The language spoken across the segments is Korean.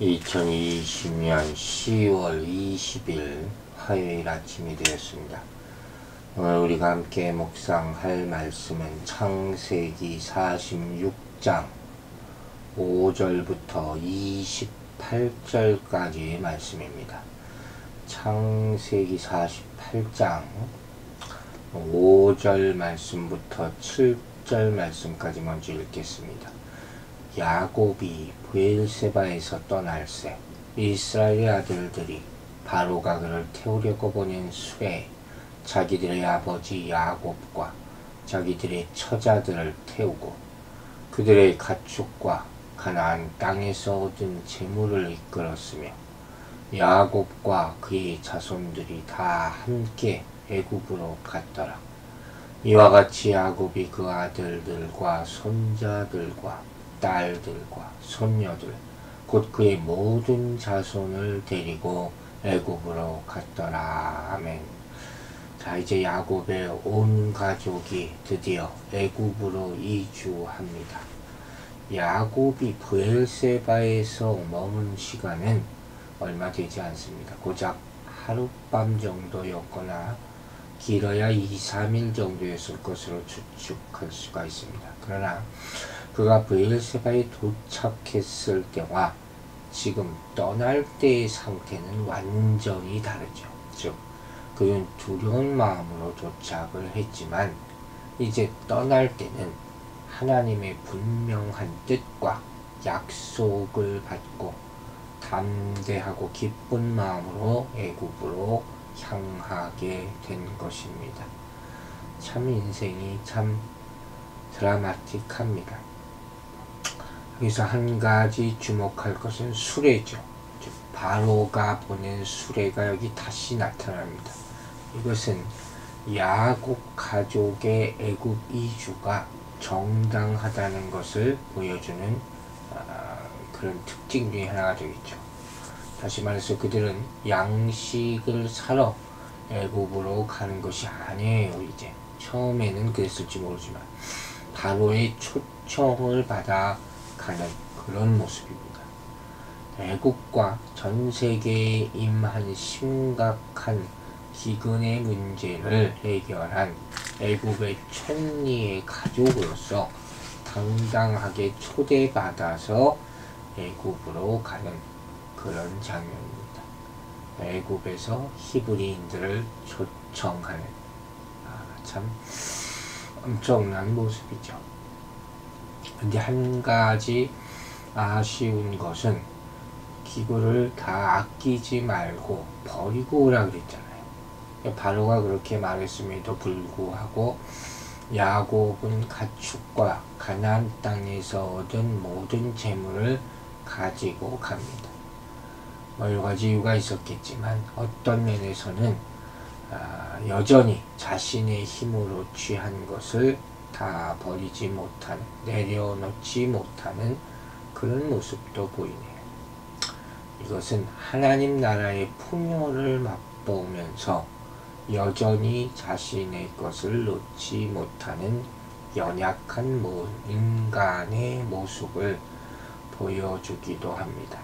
2020년 10월 20일 화요일 아침이 되었습니다. 오늘 우리가 함께 묵상할 말씀은 창세기 46장 5절부터 28절까지의 말씀입니다. 창세기 48장 5절 말씀부터 7절 말씀까지 먼저 읽겠습니다. 야곱이 브엘세바에서 떠날새 이스라엘의 아들들이 바로가 그를 태우려고 보낸 수레에 자기들의 아버지 야곱과 자기들의 처자들을 태우고 그들의 가축과 가나안 땅에서 얻은 재물을 이끌었으며 야곱과 그의 자손들이 다 함께 애굽으로 갔더라. 이와 같이 야곱이 그 아들들과 손자들과 딸들과 손녀들 곧 그의 모든 자손을 데리고 애굽으로 갔더라. 아멘. 자, 이제 야곱의 온 가족이 드디어 애굽으로 이주합니다. 야곱이 브엘세바에서 머문 시간은 얼마 되지 않습니다. 고작 하룻밤 정도였거나 길어야 2-3일 정도였을 것으로 추측할 수가 있습니다. 그러나 그가 브엘세바에 도착했을 때와 지금 떠날 때의 상태는 완전히 다르죠. 즉, 그는 두려운 마음으로 도착을 했지만 이제 떠날 때는 하나님의 분명한 뜻과 약속을 받고 담대하고 기쁜 마음으로 애굽으로 향하게 된 것입니다. 참 인생이 참 드라마틱합니다. 여기서 한 가지 주목할 것은 수레죠. 즉 바로가 보낸 수레가 여기 다시 나타납니다. 이것은 야곱 가족의 애굽 이주가 정당하다는 것을 보여주는 그런 특징 중에 하나가 되겠죠. 다시 말해서 그들은 양식을 사러 애굽으로 가는 것이 아니에요. 이제 처음에는 그랬을지 모르지만 바로의 초청을 받아 가는 그런 모습입니다. 애국과 전 세계에 임한 심각한 기근의 문제를 해결한 애국의 총리의 가족으로서 당당하게 초대받아서 애국으로 가는 그런 장면입니다. 애국에서 히브리인들을 초청하는 참 엄청난 모습이죠. 근데 한 가지 아쉬운 것은 기구를 다 아끼지 말고 버리고 오라 그랬잖아요. 바로가 그렇게 말했음에도 불구하고 야곱은 가축과 가나안 땅에서 얻은 모든 재물을 가지고 갑니다. 여러 가지 이유가 있었겠지만 어떤 면에서는 여전히 자신의 힘으로 취한 것을 다 버리지 못하는, 내려놓지 못하는 그런 모습도 보이네요. 이것은 하나님 나라의 풍요를 맛보면서 여전히 자신의 것을 놓지 못하는 연약한 인간의 모습을 보여주기도 합니다.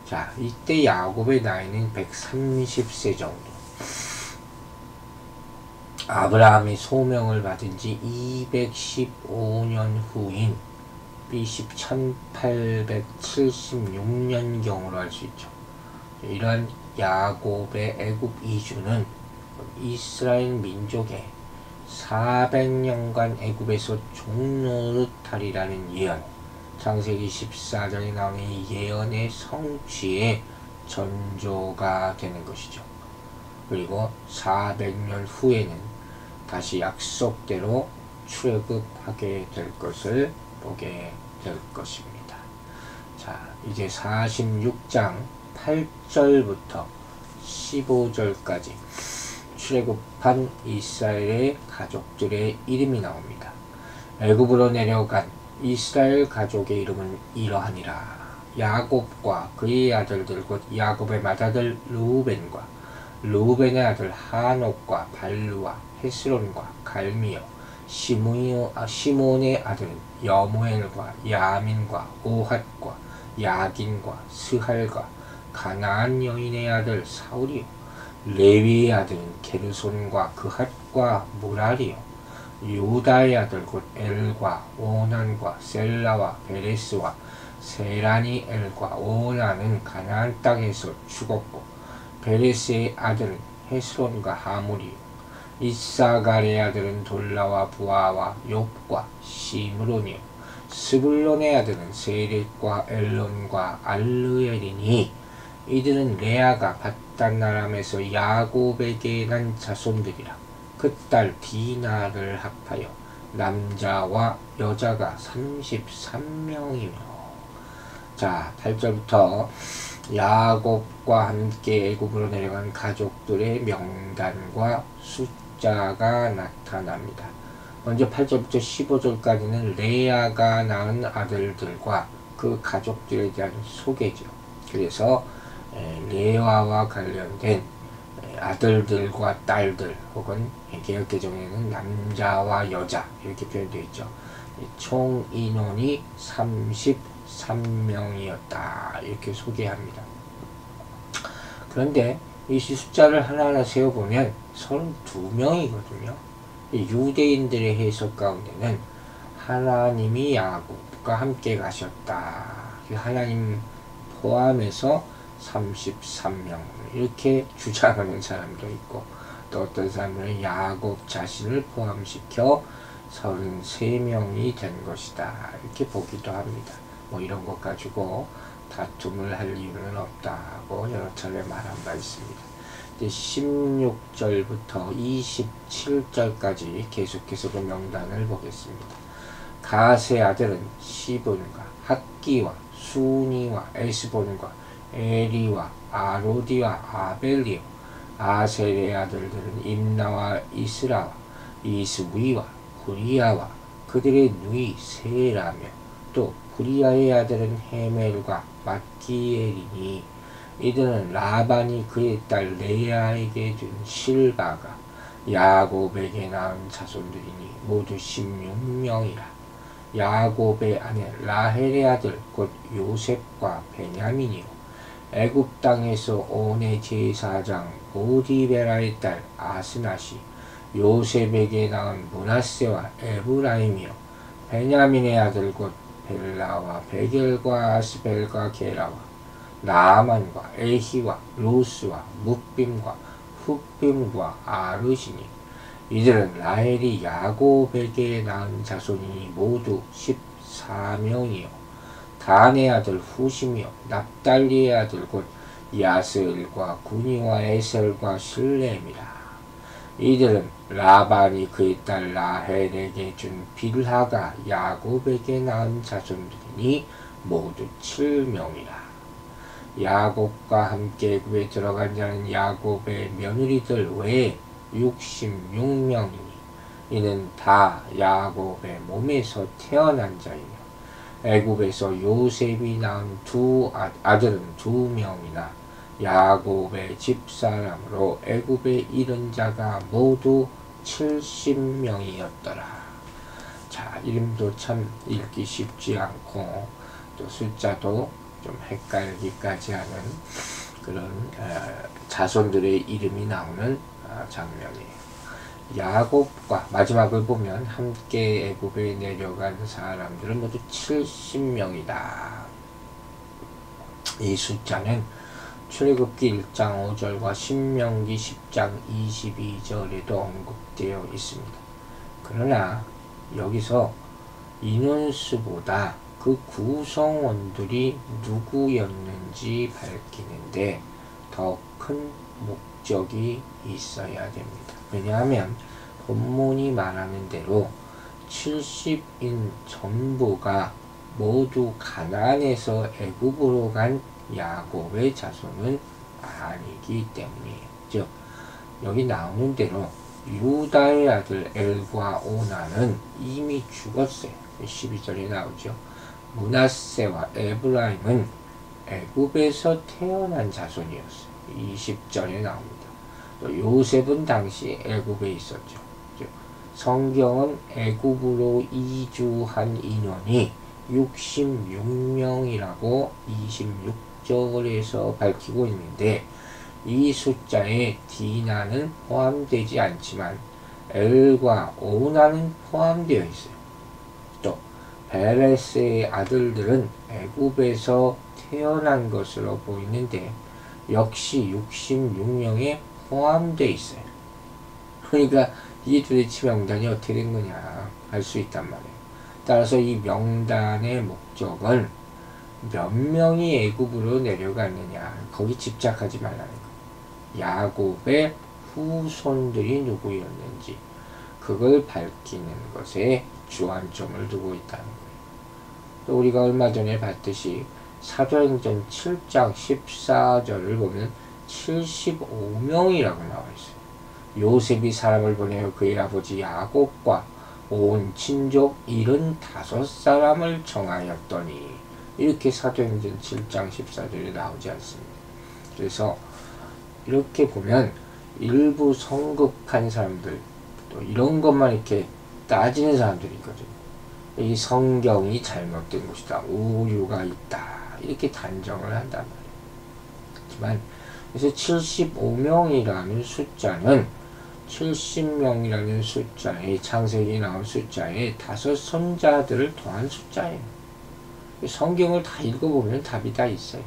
자, 이때 야곱의 나이는 130세 정도. 아브라함이 소명을 받은 지 215년 후인 BC 1876년경으로 할 수 있죠. 이런 야곱의 애굽 이주는 이스라엘 민족의 400년간 애굽에서 종노릇하리라는 예언, 창세기 14장에 나오는 이 예언의 성취의 전조가 되는 것이죠. 그리고 400년 후에는 다시 약속대로 출애굽하게 될 것을 보게 될 것입니다. 자, 이제 46장 8절부터 15절까지 출애굽한 이스라엘의 가족들의 이름이 나옵니다. 애굽으로 내려간 이스라엘 가족의 이름은 이러하니라. 야곱과 그의 아들들 곧 야곱의 맏아들 루벤의 아들 하녹과 발루와 헤스론과 갈미요 시몬의 아들은 여무엘과 야민과 오핫과 야긴과 스할과 가나안 여인의 아들 사울이요 레위의 아들은 게르손과 그핫과 무랄이요 유다의 아들 곧 엘과 오난과 셀라와 베레스와 세라니 엘과 오난은 가나안 땅에서 죽었고 베레스의 아들은 헤스론과 하물이요 이사갈의 아들은 돌라와 부아와 욥과 시므론이요 스불론의 아들은 세렉과 엘론과 알르엘이니 이들은 레아가 밧단나람에서 야곱에게 난 자손들이라. 그 딸 디나를 합하여 남자와 여자가 33명이며. 자, 8절부터 야곱과 함께 애굽으로 내려간 가족들의 명단과 숫자가 나타납니다. 먼저 8절부터 15절까지는 레아가 낳은 아들들과 그 가족들에 대한 소개죠. 그래서 레아와 관련된 아들들과 딸들 혹은 개역개정에는 남자와 여자 이렇게 표현되어 있죠. 총 인원이 33명이었다 이렇게 소개합니다. 그런데 이 숫자를 하나하나 세어보면 32명이거든요. 유대인들의 해석 가운데는 하나님이 야곱과 함께 가셨다. 하나님 포함해서 33명 이렇게 주장하는 사람도 있고 또 어떤 사람들은 야곱 자신을 포함시켜 33명이 된 것이다 이렇게 보기도 합니다. 뭐 이런 것 가지고 다툼을 할 이유는 없다고 여러 차례 말한 바 있습니다. 16절부터 27절까지 계속해서 그 명단을 보겠습니다. 가세 아들은 시본과 학기와 수니와 에스본과 에리와 아로디와 아벨리오 아셀의 아들들은 임나와 이스라와 이스위와 구리야와 그들의 누이 세라며 또 구리야의 아들은 헤멜과 마키엘이니 이들은 라반이 그의 딸 레아에게 준 실바가 야곱에게 낳은 자손들이니 모두 16명이라. 야곱의 아내 라헬의 아들 곧 요셉과 베냐민이요 애굽 땅에서 온의 제사장 보디베라의 딸 아스낫이 요셉에게 낳은 므낫세와 에브라임이요 베냐민의 아들 곧 벨라와 베겔과 아스벨과 게라와 나아만과 에히와 루스와 뭇빔과 훗빔과 아르시니 이들은 라헬이 야곱에게 낳은 자손이니 모두 14명이요 단의 아들 후심이요 납달리의 아들 곧 야스엘과 구니와 에셀과 실렘이라. 이들은 라반이 그의 딸 라헬에게 준 빌하가 야곱에게 낳은 자손들이니 모두 7명이라. 야곱과 함께 애굽에 들어간 자는 야곱의 며느리들 외에 66명이니 이는 다 야곱의 몸에서 태어난 자이며 애굽에서 요셉이 낳은 아들은 2명이나 야곱의 집사람으로 애굽에 이른 자가 모두 70명이었더라. 자, 이름도 참 읽기 쉽지 않고 또 숫자도 좀 헷갈리기까지 하는 그런 자손들의 이름이 나오는 장면이에요. 야곱과 마지막을 보면 함께 애굽에 내려간 사람들은 모두 70명이다. 이 숫자는 출애굽기 1장 5절과 신명기 10장 22절에도 언급되어 있습니다. 그러나 여기서 인원수보다 그 구성원들이 누구였는지 밝히는데 더 큰 목적이 있어야 됩니다. 왜냐하면 본문이 말하는 대로 70인 전부가 모두 가나안에서 애굽으로 간 야곱의 자손은 아니기 때문이에요. 즉 여기 나오는 대로 유다의 아들 엘과 오나는 이미 죽었어요. 12절에 나오죠. 므낫세와 에브라임은 애굽에서 태어난 자손이었어요. 20절에 나옵니다. 또 요셉은 당시 애굽에 있었죠. 성경은 애굽으로 이주한 인원이 66명이라고 26절에서 밝히고 있는데, 이 숫자에 디나는 포함되지 않지만 엘과 오나는 포함되어 있어요. 또 베레스의 아들들은 애굽에서 태어난 것으로 보이는데 역시 66명에 포함되어 있어요. 그러니까 이 도대체 명단이 어떻게 된 거냐 알 수 있단 말이에요. 따라서 이 명단의 목적은 몇 명이 애굽으로 내려갔느냐 거기 집착하지 말라는 거예요. 야곱의 후손들이 누구였는지 그걸 밝히는 것에 주안점을 두고 있다는 거예요. 또 우리가 얼마 전에 봤듯이 사도행전 7장 14절을 보면 75명이라고 나와 있어요. 요셉이 사람을 보내어 그의 아버지 야곱과 온 친족 75사람을 정하였더니 이렇게 사도행전 7장 14절에 나오지 않습니다. 그래서 이렇게 보면 일부 성급한 사람들 또 이런 것만 이렇게 따지는 사람들이 있거든요. 이 성경이 잘못된 것이다. 오류가 있다. 이렇게 단정을 한단 말이에요. 하지만 그래서 75명이라는 숫자는 70명이라는 숫자에 창세기에 나온 숫자에 5 손자들을 더한 숫자예요. 성경을 다 읽어보면 답이 다 있어요.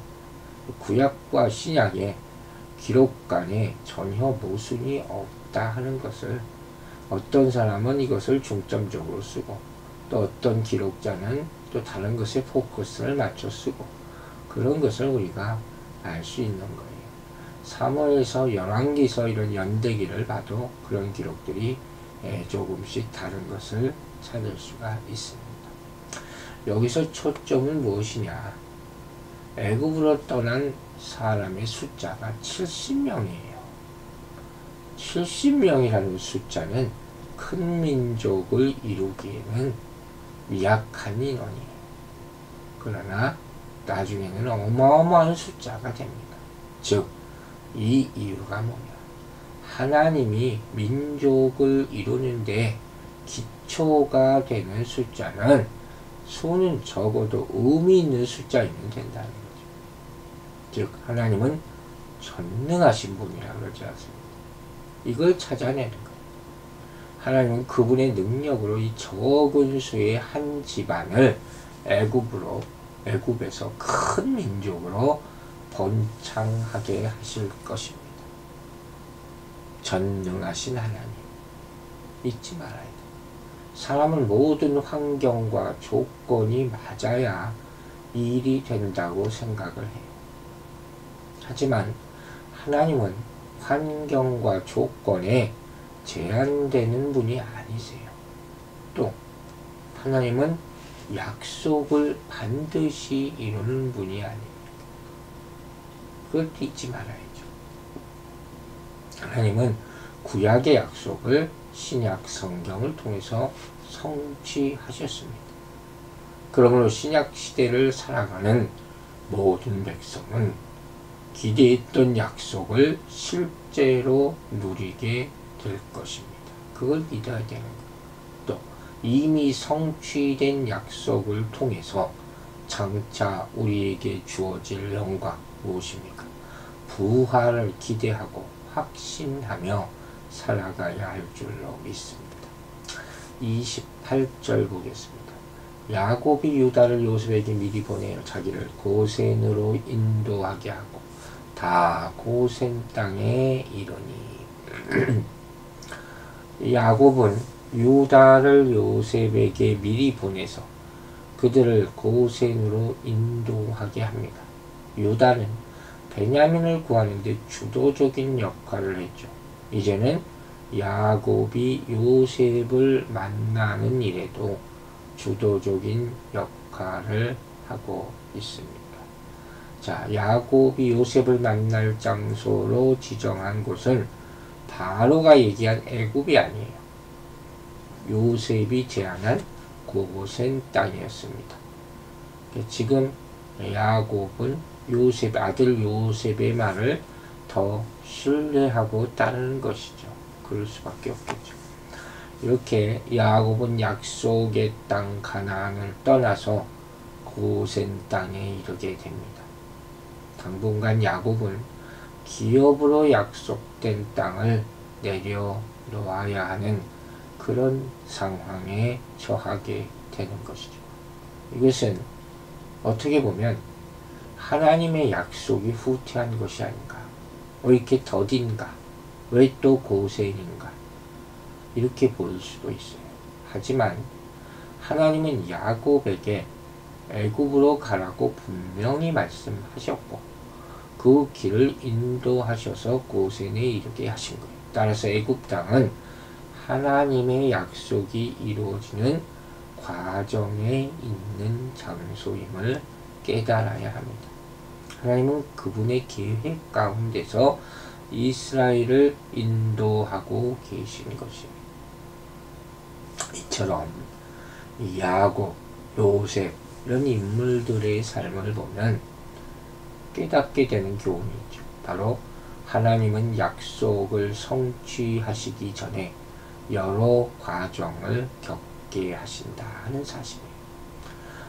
구약과 신약에 기록 간에 전혀 모순이 없다 하는 것을 어떤 사람은 이것을 중점적으로 쓰고 또 어떤 기록자는 또 다른 것에 포커스를 맞춰 쓰고 그런 것을 우리가 알 수 있는 거예요. 사무엘서 열왕기서 이런 연대기를 봐도 그런 기록들이 조금씩 다른 것을 찾을 수가 있습니다. 여기서 초점은 무엇이냐? 애굽으로 떠난 사람의 숫자가 70명이에요. 70명이라는 숫자는 큰 민족을 이루기에는 미약한 인원이에요. 그러나 나중에는 어마어마한 숫자가 됩니다. 즉, 이 이유가 뭐냐? 하나님이 민족을 이루는데 기초가 되는 숫자는 수는 적어도 의미 있는 숫자이면 된다는 거죠. 즉 하나님은 전능하신 분이라 그러지 않습니다. 이걸 찾아내는 거예요. 하나님은 그분의 능력으로 이 적은 수의 한 집안을 애굽에서 큰 민족으로 번창하게 하실 것입니다. 전능하신 하나님 잊지 말아야 돼요. 사람은 모든 환경과 조건이 맞아야 일이 된다고 생각을 해요. 하지만 하나님은 환경과 조건에 제한되는 분이 아니세요. 또 하나님은 약속을 반드시 이루는 분이 아닙니다. 그걸 잊지 말아야죠. 하나님은 구약의 약속을 신약 성경을 통해서 성취하셨습니다. 그러므로 신약 시대를 살아가는 모든 백성은 기대했던 약속을 실제로 누리게 될 것입니다. 그걸 믿어야 되는 거예요. 또 이미 성취된 약속을 통해서 장차 우리에게 주어질 영광 무엇입니까? 부활을 기대하고 확신하며 살아가야 할 줄로 믿습니다. 28절 보겠습니다. 야곱이 유다를 요셉에게 미리 보내어 자기를 고센으로 인도하게 하고 다 고센 땅에 이르니 야곱은 유다를 요셉에게 미리 보내서 그들을 고센으로 인도하게 합니다. 유다는 베냐민을 구하는데 주도적인 역할을 했죠. 이제는 야곱이 요셉을 만나는 일에도 주도적인 역할을 하고 있습니다. 자, 야곱이 요셉을 만날 장소로 지정한 곳은 바로가 얘기한 애굽이 아니에요. 요셉이 제안한 고센 땅이었습니다. 지금 야곱은 아들 요셉의 말을 더 신뢰하고 따르는 것이죠. 그럴 수밖에 없겠죠. 이렇게 야곱은 약속의 땅 가나안을 떠나서 고센 땅에 이르게 됩니다. 당분간 야곱은 기업으로 약속된 땅을 내려놓아야 하는 그런 상황에 처하게 되는 것이죠. 이것은 어떻게 보면 하나님의 약속이 후퇴한 것이 아닌가, 왜 이렇게 더딘가, 왜 또 고센인가, 이렇게 볼 수도 있어요. 하지만 하나님은 야곱에게 애굽으로 가라고 분명히 말씀하셨고 그 길을 인도하셔서 고센에 이르게 하신 거예요. 따라서 애굽 땅은 하나님의 약속이 이루어지는 과정에 있는 장소임을 깨달아야 합니다. 하나님은 그분의 계획 가운데서 이스라엘을 인도하고 계신 것입니다. 이처럼 야곱, 요셉 이런 인물들의 삶을 보면 깨닫게 되는 교훈이 있죠. 바로 하나님은 약속을 성취하시기 전에 여러 과정을 겪게 하신다 하는 사실이에요.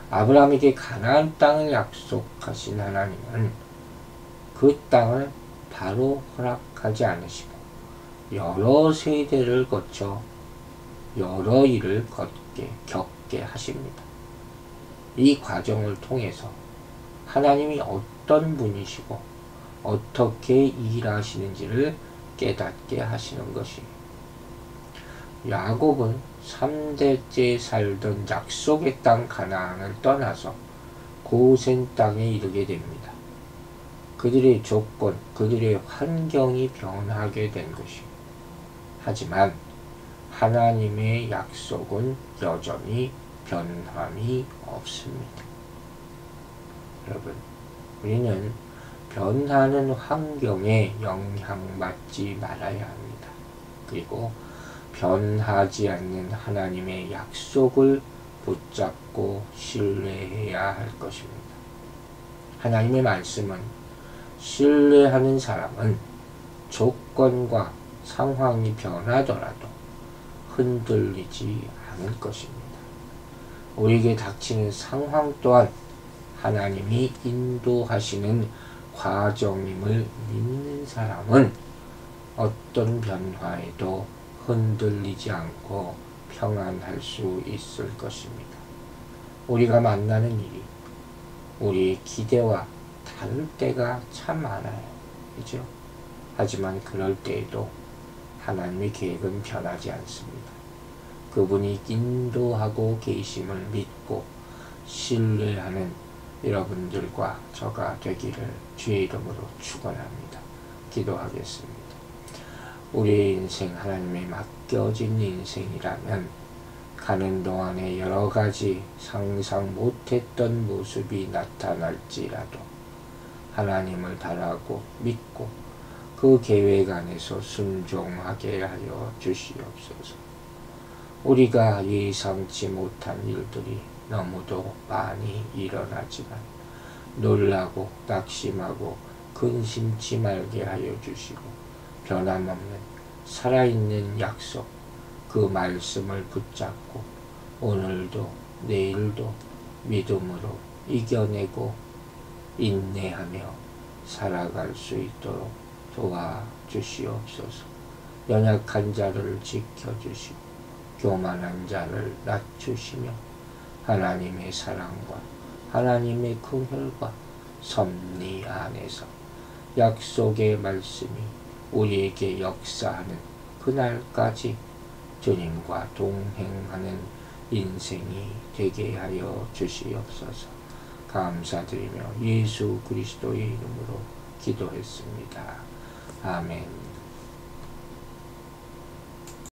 아브라함에게 가나안 땅을 약속하신 하나님은 그 땅을 바로 허락하지 않으시고 여러 세대를 거쳐 여러 일을 겪게 하십니다. 이 과정을 통해서 하나님이 어떤 분이시고 어떻게 일하시는지를 깨닫게 하시는 것이에요. 야곱은 3대째 살던 약속의 땅 가나안을 떠나서 고센 땅에 이르게 됩니다. 그들의 조건, 그들의 환경이 변하게 된 것이에요. 하지만 하나님의 약속은 여전히 변함이 없습니다. 여러분, 우리는 변하는 환경에 영향받지 말아야 합니다. 그리고 변하지 않는 하나님의 약속을 붙잡고 신뢰해야 할 것입니다. 하나님의 말씀은 신뢰하는 사람은 조건과 상황이 변하더라도 흔들리지 않을 것입니다. 우리에게 닥치는 상황 또한 하나님이 인도하시는 과정임을 믿는 사람은 어떤 변화에도 흔들리지 않고 평안할 수 있을 것입니다. 우리가 만나는 일이 우리의 기대와 다를 때가 참 많아요. 그죠? 하지만 그럴 때에도 하나님의 계획은 변하지 않습니다. 그분이 인도하고 계심을 믿고 신뢰하는 여러분들과 저가 되기를 주의 이름으로 축원합니다. 기도하겠습니다. 우리의 인생 하나님에 맡겨진 인생이라면 가는 동안에 여러 가지 상상 못했던 모습이 나타날지라도 하나님을 바라고 믿고 그 계획 안에서 순종하게 하여 주시옵소서. 우리가 예상치 못한 일들이 너무도 많이 일어나지만 놀라고 낙심하고 근심치 말게 하여 주시고 변함없는 살아있는 약속 그 말씀을 붙잡고 오늘도 내일도 믿음으로 이겨내고 인내하며 살아갈 수 있도록 도와주시옵소서. 연약한 자를 지켜주시고 교만한 자를 낮추시며 하나님의 사랑과 하나님의 긍휼과 섭리 안에서 약속의 말씀이 우리에게 역사하는 그날까지 주님과 동행하는 인생이 되게 하여 주시옵소서. 감사드리며 예수 그리스도의 이름으로 기도했습니다. 아멘.